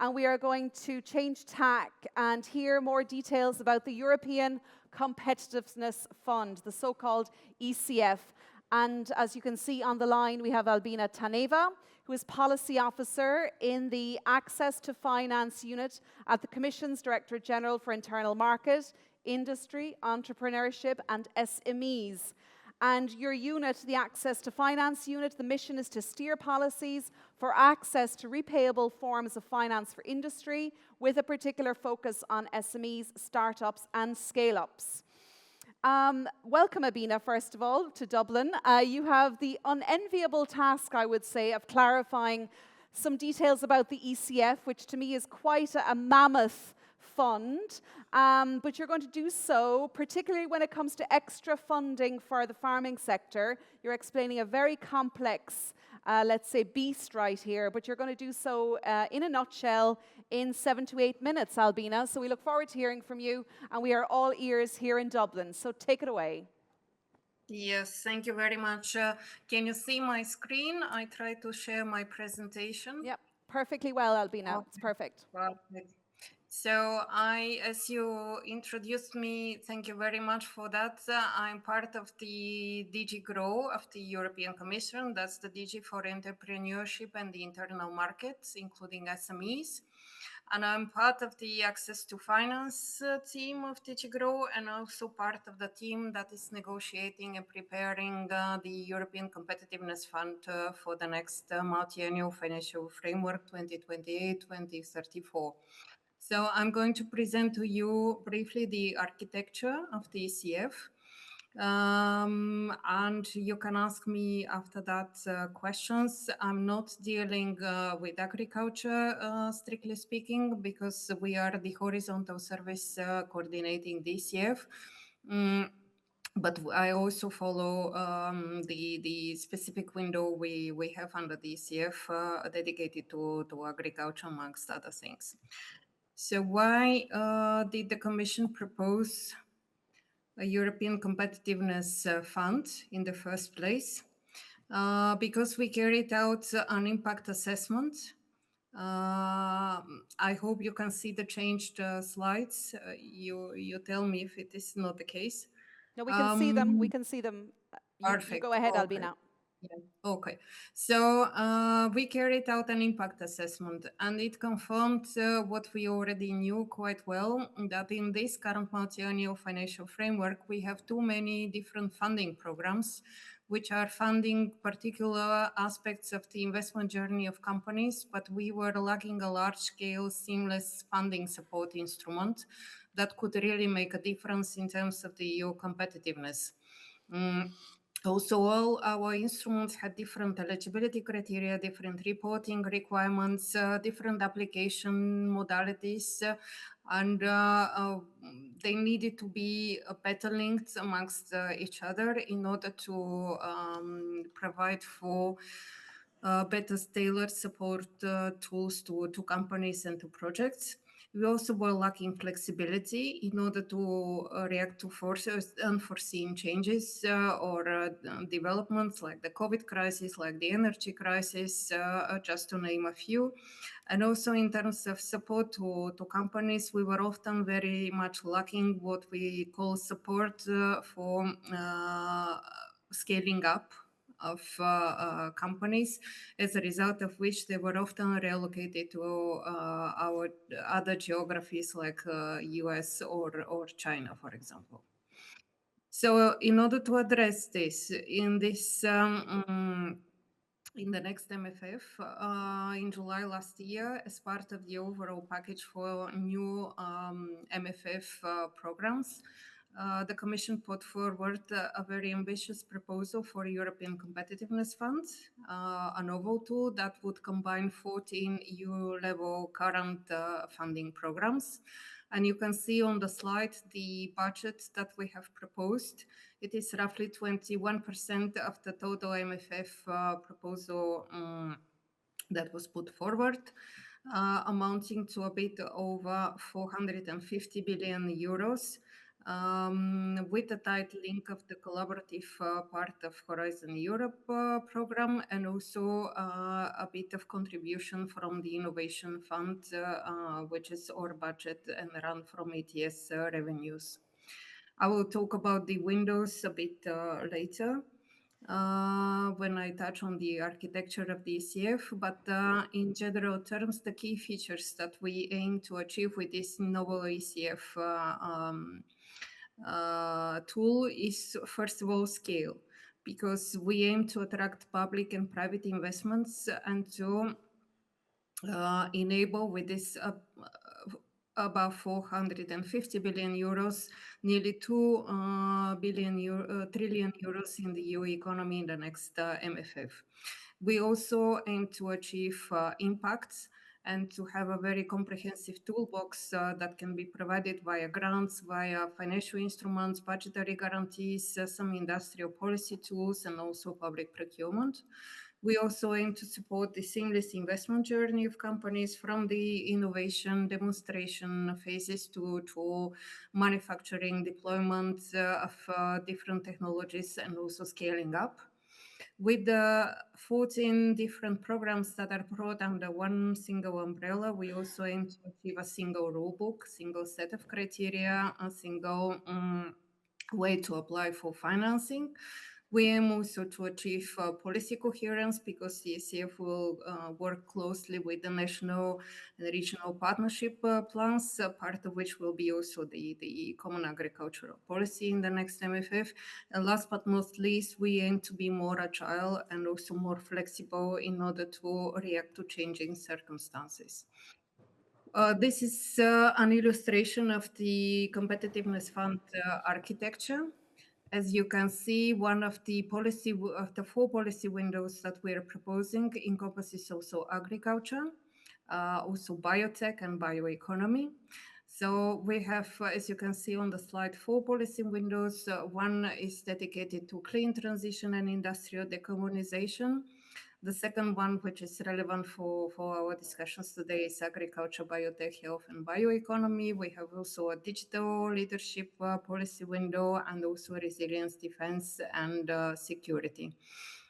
and we are going to change tack and hear more details about the European Competitiveness Fund, the so-called ECF. And as you can see on the line, we have Albina Taneva, who is Policy Officer in the Access to Finance Unit at the Commission's Directorate General for Internal Market, Industry, Entrepreneurship and SMEs. And your unit, the Access to Finance Unit, the mission is to steer policies for access to repayable forms of finance for industry, with a particular focus on SMEs, startups and scale-ups. Welcome, Albina, first of all, to Dublin. You have the unenviable task, I would say, of clarifying some details about the ECF, which to me is quite a mammoth fund, but you're going to do so, particularly when it comes to extra funding for the farming sector. You're explaining a very complex, let's say, beast right here, but you're going to do so in a nutshell in 7 to 8 minutes, Albina. So we look forward to hearing from you, and we are all ears here in Dublin. So take it away. Yes, thank you very much. Can you see my screen? I try to share my presentation. Yep, perfectly well, Albina. Okay. It's perfect. Perfect. So as you introduced me, thank you very much for that. I'm part of the DG Grow of the European Commission. That's the DG for Entrepreneurship and the Internal Markets, including SMEs. And I'm part of the Access to Finance team of DG Grow, and also part of the team that is negotiating and preparing the European Competitiveness Fund for the next multi-annual financial framework 2028-2034. So I'm going to present to you briefly the architecture of the ECF. And you can ask me after that questions. I'm not dealing with agriculture, strictly speaking, because we are the horizontal service coordinating the ECF. But I also follow the specific window we have under the ECF dedicated to agriculture, amongst other things. So why did the Commission propose a European Competitiveness Fund in the first place? Because we carried out an impact assessment. I hope you can see the changed slides. You tell me if it is not the case. No, we can see them. We can see them. You go ahead, Okay. Albina. Yeah. Okay, so we carried out an impact assessment, and it confirmed what we already knew quite well, that in this current multi-annual financial framework, we have too many different funding programs, which are funding particular aspects of the investment journey of companies, but we were lacking a large-scale seamless funding support instrument that could really make a difference in terms of the EU competitiveness. Also, all our instruments had different eligibility criteria, different reporting requirements, different application modalities, and they needed to be better linked amongst each other in order to provide for better tailored support tools to companies and to projects. We also were lacking flexibility in order to react to unforeseen changes or developments like the COVID crisis, like the energy crisis, just to name a few. And also in terms of support to companies, we were often very much lacking what we call support for scaling up of companies, as a result of which they were often reallocated to our other geographies like US or China, for example. So in order to address this, in the next MFF, in July last year, as part of the overall package for new MFF programs, the Commission put forward a very ambitious proposal for a European Competitiveness Fund, a novel tool that would combine 14 EU-level current funding programs. And you can see on the slide the budget that we have proposed. It is roughly 21% of the total MFF proposal that was put forward, amounting to a bit over 450 billion euros. with a tight link of the collaborative part of Horizon Europe program, and also a bit of contribution from the Innovation Fund, which is our budget and run from ETS revenues. I will talk about the windows a bit later when I touch on the architecture of the ECF, but in general terms, the key features that we aim to achieve with this novel ECF tool is, first of all, scale, because we aim to attract public and private investments and to enable with this above 450 billion euros, nearly 2 trillion euros in the EU economy in the next MFF. We also aim to achieve impacts and to have a very comprehensive toolbox that can be provided via grants, via financial instruments, budgetary guarantees, some industrial policy tools, and also public procurement. We also aim to support the seamless investment journey of companies from the innovation demonstration phases to manufacturing deployment of different technologies and also scaling up. With the 14 different programs that are brought under one single umbrella, we also aim to achieve a single rulebook, single set of criteria, a single way to apply for financing. We aim also to achieve policy coherence because the ECF will work closely with the national and regional partnership plans, part of which will be also the common agricultural policy in the next MFF. And last but not least, we aim to be more agile and also more flexible in order to react to changing circumstances. This is an illustration of the Competitiveness Fund architecture. As you can see, one of the four policy windows that we are proposing encompasses also agriculture, also biotech and bioeconomy. So we have, as you can see on the slide, four policy windows. One is dedicated to clean transition and industrial decarbonization. The second one, which is relevant for our discussions today, is agriculture, biotech, health, and bioeconomy. We have also a digital leadership policy window and also resilience, defense, and security.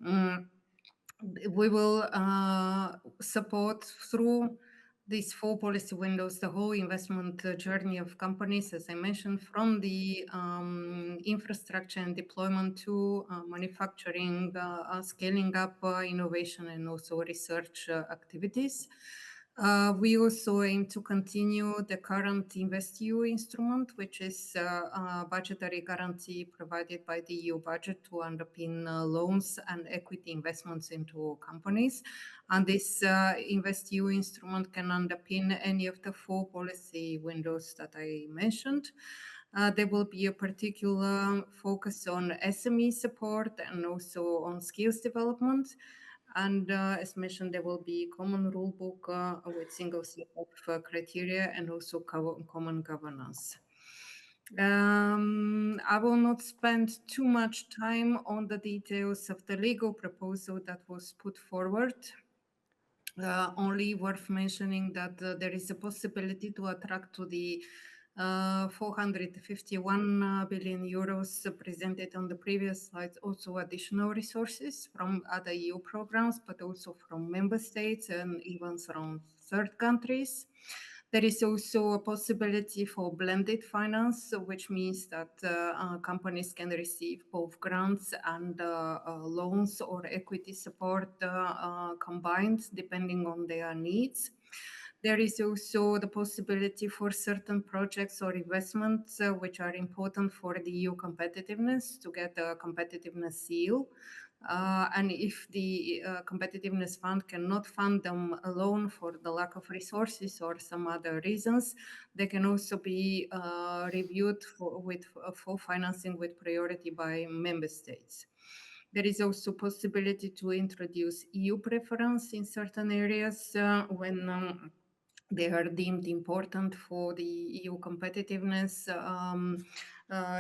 We will support through these four policy windows the whole investment journey of companies, as I mentioned, from the infrastructure and deployment to manufacturing, scaling up innovation and also research activities. We also aim to continue the current InvestEU instrument, which is a budgetary guarantee provided by the EU budget to underpin loans and equity investments into companies. And this InvestEU instrument can underpin any of the four policy windows that I mentioned. There will be a particular focus on SME support and also on skills development. And as mentioned, there will be common rule book with single set of criteria and also common governance. I will not spend too much time on the details of the legal proposal that was put forward. Only worth mentioning that there is a possibility to attract to the 451 billion euros presented on the previous slides, also additional resources from other EU programs, but also from member states and even from third countries. There is also a possibility for blended finance, which means that companies can receive both grants and loans or equity support combined, depending on their needs. There is also the possibility for certain projects or investments which are important for the EU competitiveness to get a competitiveness seal. And if the competitiveness fund cannot fund them alone for the lack of resources or some other reasons, they can also be reviewed for financing with priority by member states. There is also possibility to introduce EU preference in certain areas when they are deemed important for the EU competitiveness,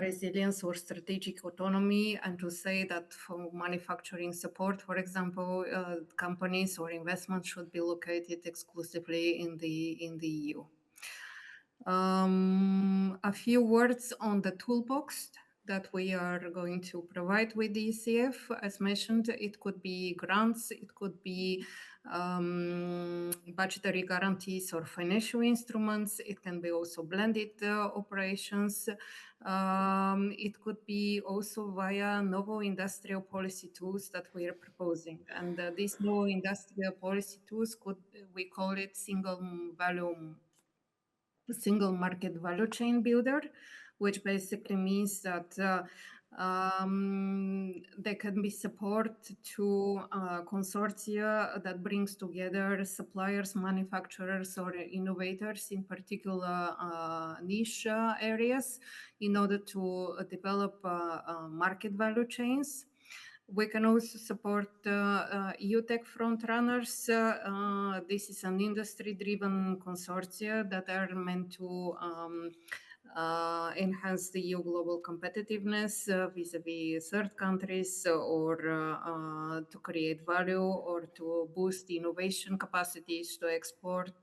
resilience, or strategic autonomy, and to say that for manufacturing support, for example, companies or investments should be located exclusively in the EU. A few words on the toolbox that we are going to provide with the ECF. As mentioned, it could be grants, it could be budgetary guarantees or financial instruments. It can be also blended operations. It could be also via novel industrial policy tools that we are proposing. And these novel industrial policy tools could, we call it single market value chain builder, which basically means that there can be support to consortia that brings together suppliers, manufacturers, or innovators in particular niche areas in order to develop market value chains. We can also support EU tech frontrunners. This is an industry-driven consortia that are meant to enhance the EU global competitiveness vis-à-vis third countries or to create value or to boost innovation capacities to export.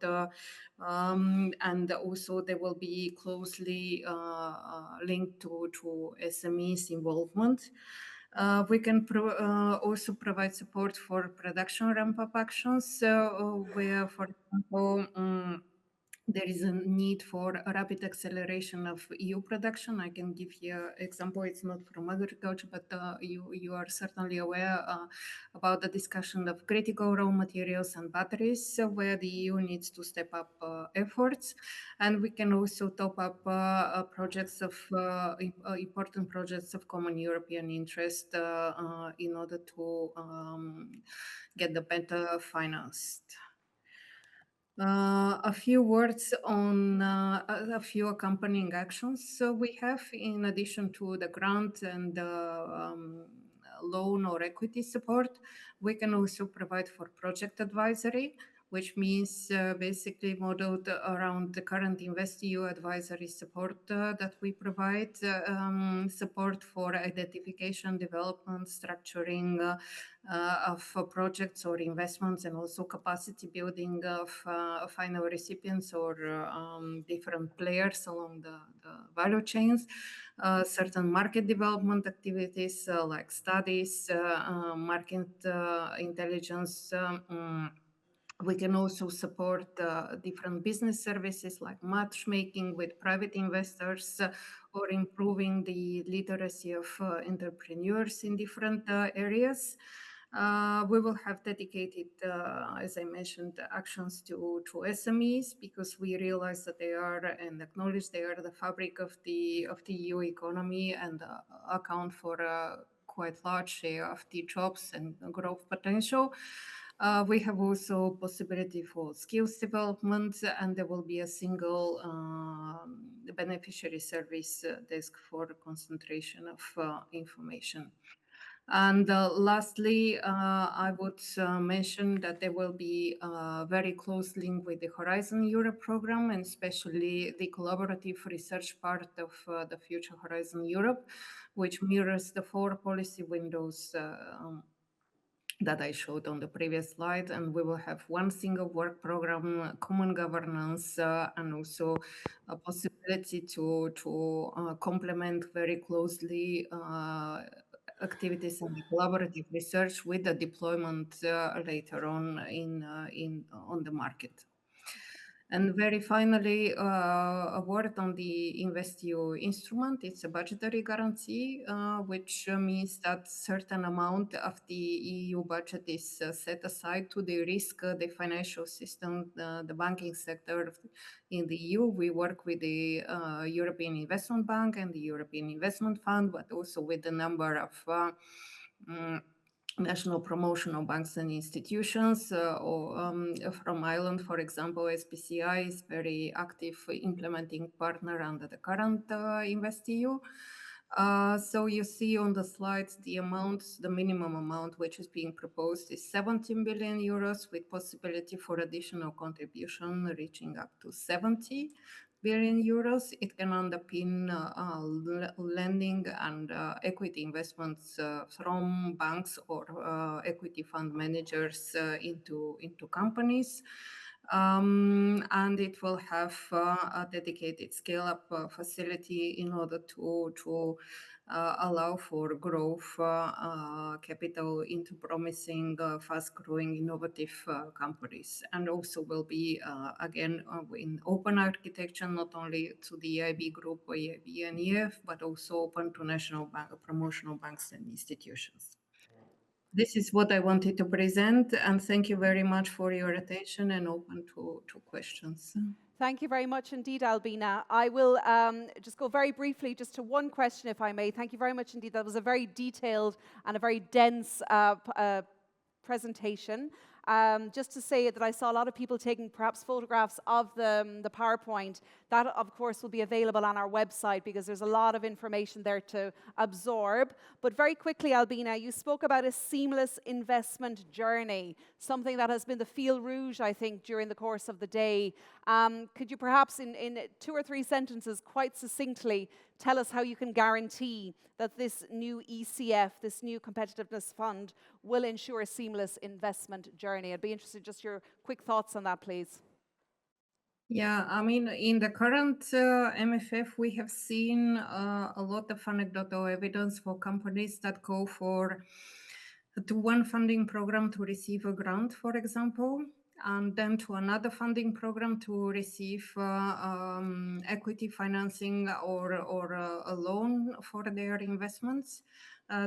And also they will be closely linked to SMEs involvement. We can also provide support for production ramp-up actions, where, for example, there is a need for a rapid acceleration of EU production. I can give you an example. It's not from agriculture, but you are certainly aware about the discussion of critical raw materials and batteries, where the EU needs to step up efforts. And we can also top up projects of important projects of common European interest in order to get the better financed. A few words on a few accompanying actions we have in addition to the grant and loan or equity support. We can also provide for project advisory, which means basically modeled around the current InvestEU advisory support that we provide, support for identification, development, structuring of projects or investments, and also capacity building of final recipients or different players along the value chains. Certain market development activities like studies, market intelligence. We can also support different business services like matchmaking with private investors or improving the literacy of entrepreneurs in different areas. We will have dedicated, as I mentioned, actions to SMEs because we realize that they are and acknowledge they are the fabric of the EU economy and account for a quite large share of the jobs and growth potential. We have also possibility for skills development, and there will be a single beneficiary service desk for concentration of information. And lastly, I would mention that there will be a very close link with the Horizon Europe program, and especially the collaborative research part of the future Horizon Europe, which mirrors the four policy windows that I showed on the previous slide. And we will have one single work program, common governance, and also a possibility to complement very closely activities and collaborative research with the deployment later on on the market. And very finally, a word on the InvestEU instrument. It's a budgetary guarantee, which means that certain amount of the EU budget is set aside to de-risk the financial system, the banking sector in the EU. We work with the European Investment Bank and the European Investment Fund, but also with a number of national promotional banks and institutions. From Ireland, for example, SPCI is very active implementing partner under the current InvestEU. So you see on the slides the amounts, the minimum amount which is being proposed is 17 billion euros with possibility for additional contribution reaching up to 70 billion euros. It can underpin lending and equity investments from banks or equity fund managers into companies. And it will have a dedicated scale-up facility in order to allow for growth capital into promising, fast-growing, innovative companies, and also will be again in open architecture, not only to the EIB group, EIB and EF, but also open to national promotional banks and institutions. This is what I wanted to present, and thank you very much for your attention and open to questions. Thank you very much indeed, Albina. I will just go very briefly just to one question, if I may. Thank you very much indeed. That was a very detailed and a very dense presentation. Just to say that I saw a lot of people taking perhaps photographs of the PowerPoint. That, of course, will be available on our website because there's a lot of information there to absorb. But very quickly, Albina, you spoke about a seamless investment journey, something that has been the fil rouge, I think, during the course of the day. Could you perhaps, in 2 or 3 sentences, quite succinctly, tell us how you can guarantee that this new ECF, this new competitiveness fund, will ensure a seamless investment journey? I'd be interested just your quick thoughts on that, please. Yeah, I mean, in the current MFF, we have seen a lot of anecdotal evidence for companies that go for to one funding program to receive a grant, for example, and then to another funding program to receive equity financing or a loan for their investments.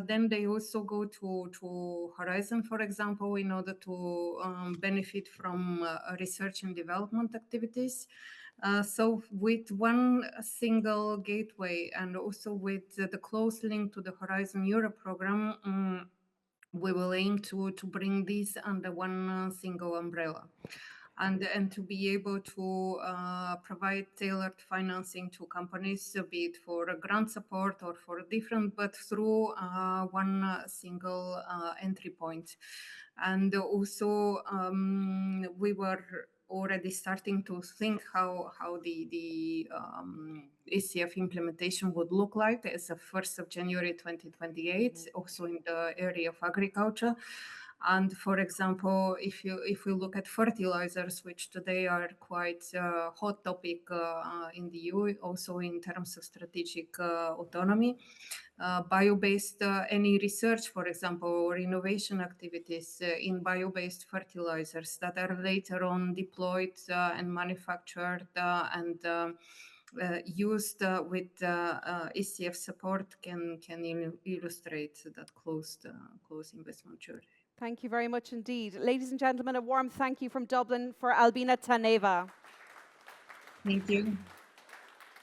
Then they also go to Horizon, for example, in order to benefit from research and development activities. So with one single gateway and also with the close link to the Horizon Europe program, we will aim to bring these under one single umbrella. And to be able to provide tailored financing to companies, be it for a grant support or for different, but through one single entry point. And also, we were already starting to think how the ECF implementation would look like as of 1st of January 2028, also in the area of agriculture. And for example, if we look at fertilizers, which today are quite a hot topic in the EU, also in terms of strategic autonomy, bio-based any research, for example, or innovation activities in bio-based fertilizers that are later on deployed and manufactured and used with ECF support can illustrate that closed investment journey. Thank you very much indeed. Ladies and gentlemen, a warm thank you from Dublin for Albina Taneva. Thank you.